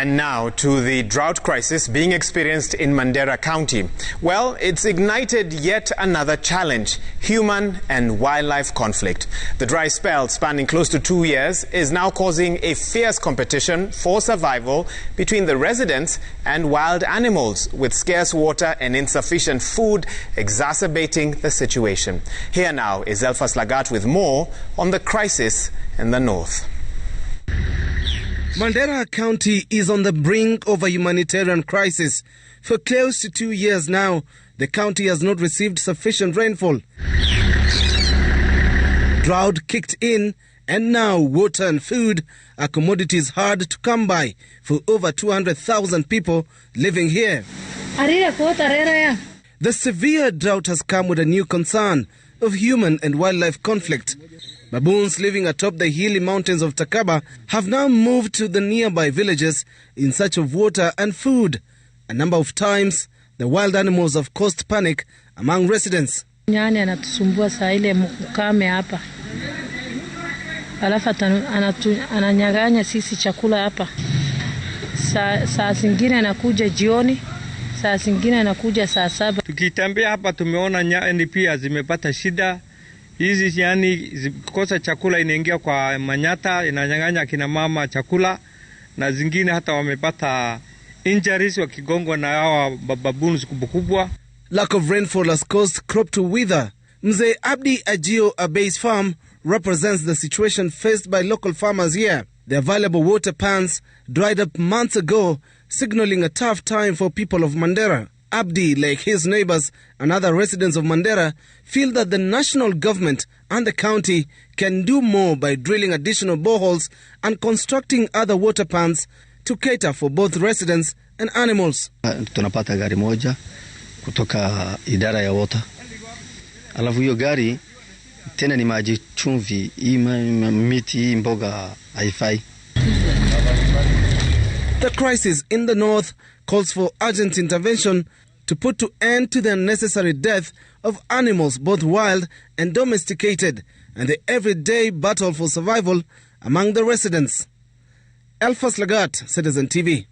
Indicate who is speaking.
Speaker 1: And now to the drought crisis being experienced in Mandera County. Well, it's ignited yet another challenge: human and wildlife conflict. The dry spell, spanning close to 2 years, is now causing a fierce competition for survival between the residents and wild animals, with scarce water and insufficient food exacerbating the situation. Here now is Elfas Lagat with more on the crisis in the north.
Speaker 2: Mandera County is on the brink of a humanitarian crisis. For close to 2 years now, the county has not received sufficient rainfall. Drought kicked in, and now water and food are commodities hard to come by for over 200,000 people living here. The severe drought has come with a new concern of human and wildlife conflict. Baboons living atop the hilly mountains of Takaba have now moved to the nearby villages in search of water and food. A number of times, the wild animals have caused panic among residents.
Speaker 3: Nyani anatusumbua saa ile mkame hapa. Alafu ananyaganya sisi chakula hapa. Saa zingine anakuja jioni, saa zingine anakuja saa 7.
Speaker 4: Tukitembea hapa tumeona nyani pia zimepata shida. Hizi yani kosa chakula inaingia kwa manyata, inanyang'anya kina mama chakula, na zingine hata wamepata injuries wakigongwa na hawa baboons kubwa.
Speaker 2: Lack of rainfall has caused crop to wither. Mzee Abdi Ajio Abe's farm represents the situation faced by local farmers here. The available water pans dried up months ago, signaling a tough time for people of Mandera. Abdi, like his neighbors and other residents of Mandera, feel that the national government and the county can do more by drilling additional boreholes and constructing other water pans to cater for both residents and animals.
Speaker 5: Tunapata gari moja kutoka idara ya water. Alafu hiyo gari tena ni maji chumvi, miti mboga haifai.
Speaker 2: The crisis in the north calls for urgent intervention to put to end to the unnecessary death of animals, both wild and domesticated, and the everyday battle for survival among the residents. Elfas Lagat, Citizen TV.